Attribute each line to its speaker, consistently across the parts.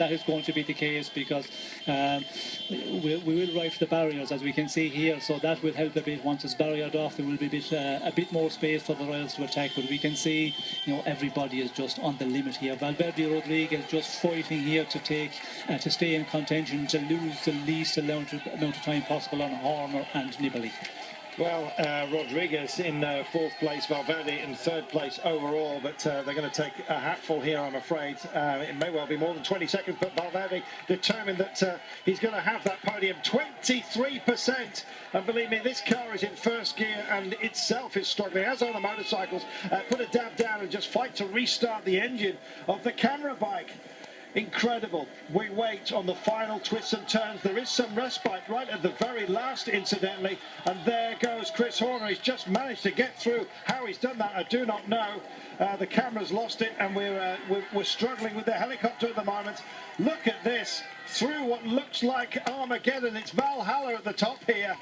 Speaker 1: that is going to be the case, because we will ride the barriers, as we can see here, so that will help a bit. Once it's barriered off, there will be a bit more space for the Royals to attack, but we can see, you know, everybody is just on the limit here. Valverde Rodriguez just fighting here to stay in contention, to lose the least amount of time possible on Horner and Nibali.
Speaker 2: Well, Rodriguez in fourth place, Valverde in third place overall, but they're going to take a hatful here, I'm afraid. It may well be more than 20 seconds, but Valverde determined that he's going to have that podium. 23%, and believe me, this car is in first gear and itself is struggling, as are the motorcycles. Put a dab down and just fight to restart the engine of the camera bike. Incredible. We wait on the final twists and turns. There is some respite right at the very last, incidentally, and there goes Chris Horner. He's just managed to get through. How he's done that, I do not know. The camera's lost it, and we're struggling with the helicopter at the moment. Look at this, through what looks like Armageddon. It's Valhalla at the top here.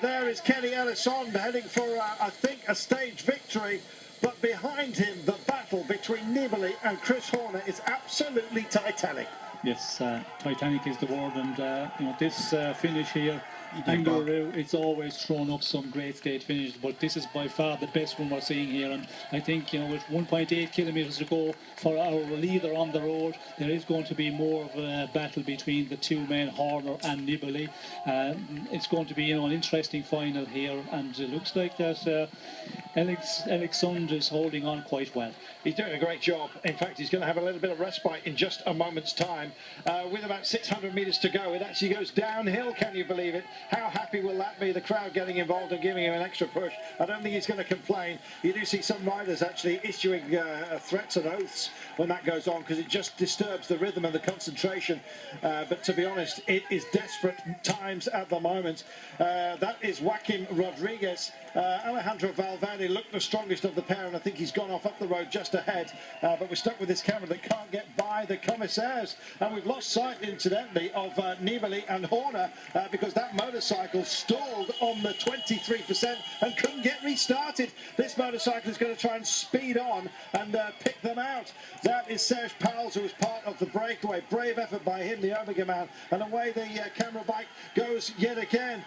Speaker 2: There is Kenny Elissonde heading for, I think, a stage victory. But behind him, the battle between Nibali and Chris Horner is absolutely titanic.
Speaker 1: Yes, titanic is the word, and you know, this finish here, it's always thrown up some great state finishes, but this is by far the best one we're seeing here. And I think, you know, with 1.8 kilometres to go for our leader on the road, there is going to be more of a battle between the two men, Horner and Nibali. It's going to be, you know, an interesting final here, and it looks like that Elissonde is holding on quite well.
Speaker 2: He's doing a great job. In fact, he's going to have a little bit of respite in just a moment's time. With about 600 metres to go, it actually goes downhill, can you believe it? How happy will that be? The crowd getting involved and giving him an extra push. I don't think he's going to complain. You do see some riders actually issuing threats and oaths when that goes on, because it just disturbs the rhythm and the concentration. But to be honest, it is desperate times at the moment. That is Joaquim Rodriguez. Alejandro Valverde looked the strongest of the pair, and I think he's gone off up the road just ahead. But we're stuck with this camera that can't get by the commissaires. And we've lost sight, incidentally, of Nibali and Horner, because that motorcycle stalled on the 23% and couldn't get restarted. This motorcycle is going to try and speed on and pick them out. That is Serge Pauwels, who was part of the breakaway. Brave effort by him, the Omega man. And away the camera bike goes yet again.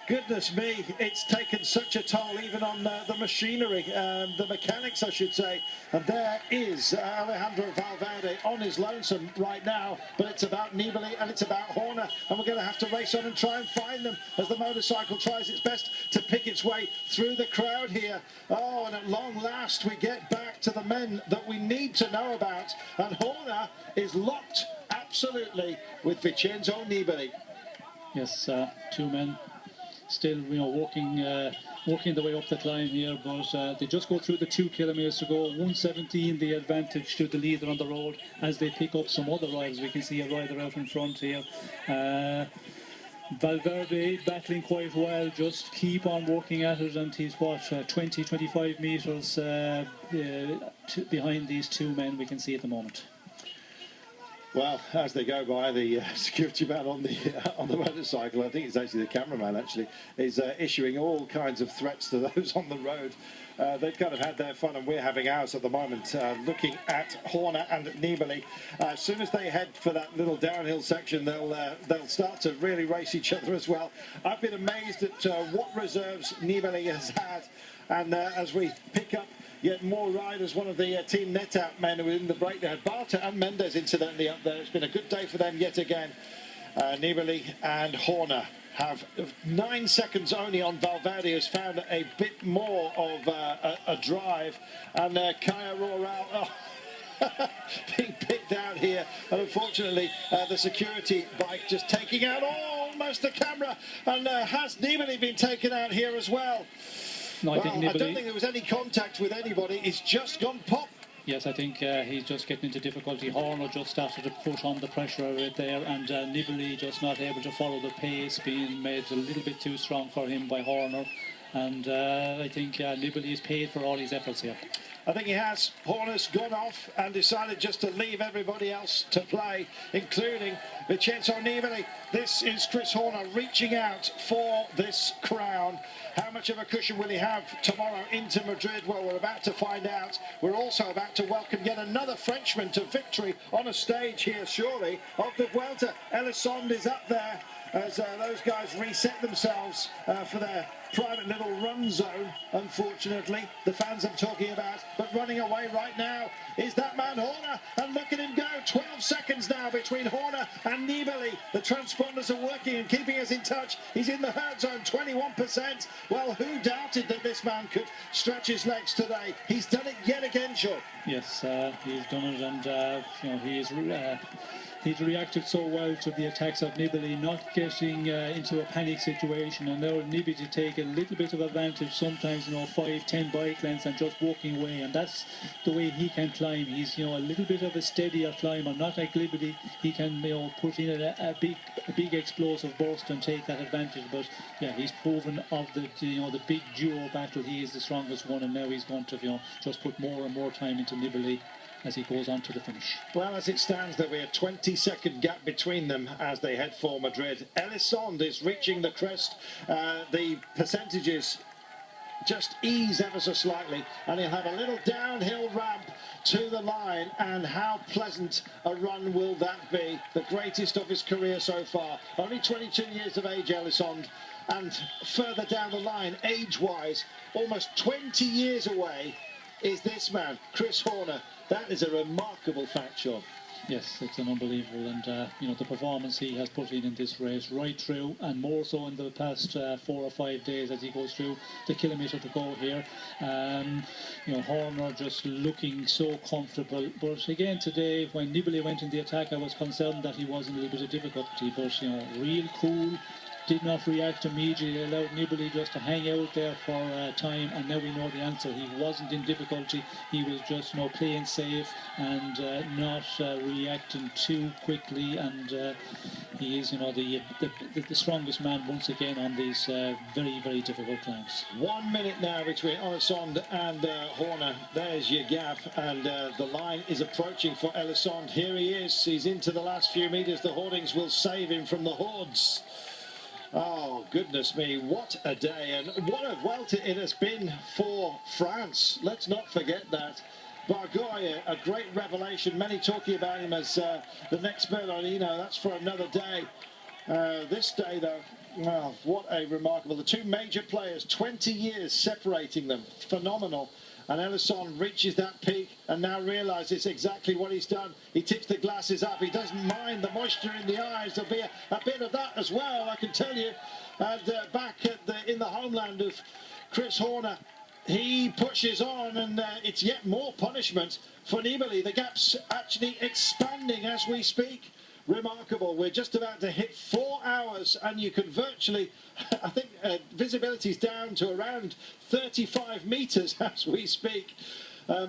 Speaker 2: Goodness me, it's taken such a toll even on the machinery, the mechanics, I should say. And there is Alejandro Valverde on his lonesome right now, but it's about Nibali and it's about Horner, and we're going to have to race on and try and find them as the motorcycle tries its best to pick its way through the crowd here. Oh, and at long last we get back to the men that we need to know about, and Horner is locked absolutely with Vincenzo Nibali.
Speaker 1: Yes, two men still, you know, working the way up the climb here, but they just go through the 2 kilometres to go. 1:17 the advantage to the leader on the road as they pick up some other riders. We can see a rider out in front here. Valverde battling quite well, just keep on working at it, and he's what, 20-25 metres behind these two men we can see at the moment.
Speaker 2: Well, as they go by, the security man on the motorcycle, I think it's actually the cameraman actually, is issuing all kinds of threats to those on the road. They've kind of had their fun, and we're having ours at the moment, looking at Horner and Nibali. As soon as they head for that little downhill section, they'll start to really race each other as well. I've been amazed at what reserves Nibali has had, and as we pick up yet more riders, one of the Team NetApp men who were in the break there, Barta and Mendes incidentally up there. It's been a good day for them yet again. Nibali and Horner have 9 seconds only on Valverde, who's found a bit more of a drive, and Kaya Roral being picked out here, and unfortunately the security bike just taking out almost the camera, and has Nibali been taken out here as well?
Speaker 1: No, I
Speaker 2: don't think there was any contact with anybody. It's just gone pop.
Speaker 1: Yes, I think he's just getting into difficulty. Horner just started to put on the pressure right there, and Nibali just not able to follow the pace, being made a little bit too strong for him by Horner. and I think Nibali is paid for all his efforts here.
Speaker 2: I think he has. Horner's gone off and decided just to leave everybody else to play, including Vincenzo Nibali. This is Chris Horner reaching out for this crown. How much of a cushion will he have tomorrow into Madrid? Well, we're about to find out. We're also about to welcome yet another Frenchman to victory on a stage here, surely, of the Vuelta. Elisond is up there as those guys reset themselves for their private little run zone, unfortunately. The fans I'm talking about, but running away right now is that man Horner, and look at him go. 12 seconds now between Horner and Nibali. The transponders are working and keeping us in touch. He's in the herd zone, 21%. Well, who doubted that this man could stretch his legs today? He's done it yet again, Sean.
Speaker 1: Yes, he's done it, and you know, he's reacted so well to the attacks of Nibali, not getting into a panic situation, and now Nibali to take a little bit of advantage sometimes, you know, 5-10 bike lengths and just walking away, and that's the way he can climb. He's, you know, a little bit of a steadier climber, not like Nibali. He can, you know, put in a big explosive burst and take that advantage. But yeah, he's proven of the, you know, the big duo battle, he is the strongest one, and now he's going to, you know, just put more and more time into Nibali as he goes on to the finish.
Speaker 2: Well, as it stands, there'll be a 20-second gap between them as they head for Madrid. Elisond is reaching the crest. The percentages just ease ever so slightly, and he'll have a little downhill ramp to the line, and how pleasant a run will that be? The greatest of his career so far. Only 22 years of age, Elisond, and further down the line, age-wise, almost 20 years away is this man, Chris Horner. That is a remarkable fact, Sean.
Speaker 1: Yes, it's an unbelievable, and you know, the performance he has put in this race right through, and more so in the past 4 or 5 days as he goes through the kilometre to go here. You know, Horner just looking so comfortable, but again today when Nibali went in the attack, I was concerned that he was in a little bit of difficulty, but you know, real cool. Did not react immediately, allowed Nibali just to hang out there for time, and now we know the answer. He wasn't in difficulty, he was just, you know, playing safe and not reacting too quickly, and he is, you know, the strongest man once again on these very, very difficult climbs.
Speaker 2: 1 minute now between Elisond and Horner. There's your gap, and the line is approaching for Elisond. Here he is, he's into the last few metres. The hoardings will save him from the hordes. Oh, goodness me, what a day, and what a Vuelta it has been for France. Let's not forget that. Bargoye, a great revelation, many talking about him as the next Bernardino. That's for another day. This day, though, well, what a remarkable. The two major players, 20 years separating them, phenomenal. And Elisond reaches that peak and now realises exactly what he's done. He tips the glasses up. He doesn't mind the moisture in the eyes. There'll be a bit of that as well, I can tell you. And back at in the homeland of Chris Horner, he pushes on, and it's yet more punishment for Nibali. The gap's actually expanding as we speak. Remarkable. We're just about to hit 4 hours, and you can virtually, I think visibility's down to around 35 metres as we speak.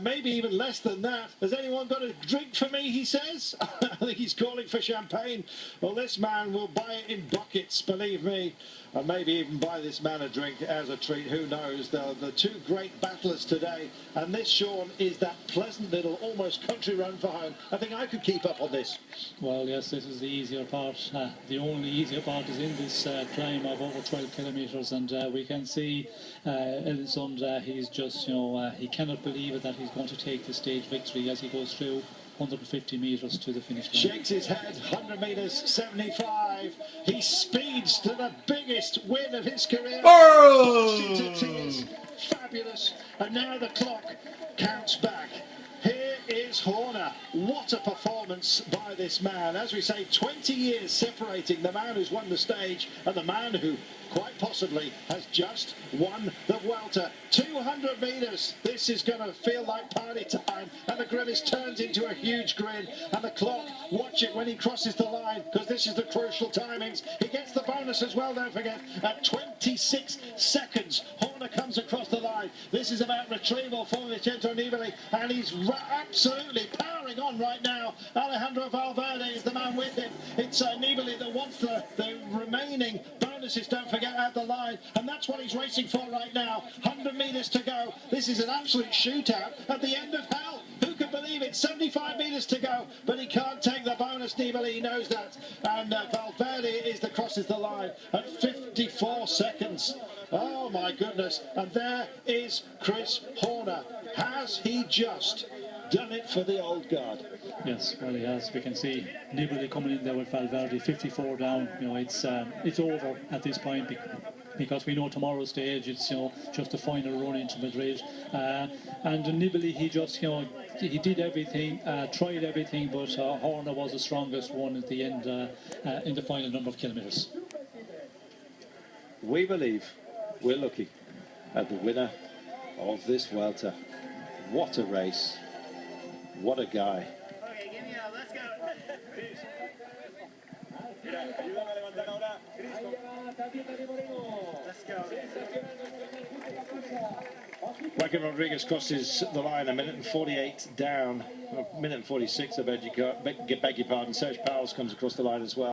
Speaker 2: Maybe even less than that. Has anyone got a drink for me, he says? I think he's calling for champagne. Well, this man will buy it in buckets, believe me. And maybe even buy this man a drink as a treat. Who knows? The two great battlers today. And this, Sean, is that pleasant little almost country run for home. I think I could keep up on this.
Speaker 1: Well, yes, this is the easier part. The only easier part is in this climb of over 12 kilometres, and we can see Elisond, he's just, you know, he cannot believe it that he's going to take the stage victory as he goes through 150 metres to the finish line.
Speaker 2: Shakes his head, 100 metres, 75. He speeds to the biggest win of his career. Oh! Fabulous. And now the clock counts back. Here is Horner. What a performance by this man. As we say, 20 years separating the man who's won the stage and the man who quite possibly has just won the Vuelta. 200 metres. This is going to feel like party time, and the grimace turns into a huge grin, and the clock, watch it when he crosses the line, because this is the crucial timings. He gets the bonus as well, don't forget. At 26 seconds, Horner comes across the line. This is about retrieval for Vincenzo Nibali, and he's absolutely absolutely powering on right now. Alejandro Valverde is the man with him. It's Nibali that wants the remaining bonuses, don't forget, at the line, and that's what he's racing for right now. 100 metres to go. This is an absolute shootout at the end of hell. Who can believe it? 75 metres to go, but he can't take the bonus, Nibali, he knows that. And Valverde is the crosses the line at 54 seconds. Oh my goodness. And there is Chris Horner. Has he just done it for the old guard?
Speaker 1: Yes, well, he has. We can see Nibali coming in there with Valverde, 54 down. You know, it's over at this point because we know tomorrow's stage. It's, you know, just the final run into Madrid. And Nibali, he just, you know, he did everything, tried everything, but Horner was the strongest one at the end in the final number of kilometres.
Speaker 2: We believe we're looking at the winner of this Vuelta. What a race. What a guy.
Speaker 3: Okay, give me a, let's go. Let's go.
Speaker 2: Joaquin Rodriguez crosses the line, 1:48 down, 1:46, I beg your pardon. Serge Powell comes across the line as well.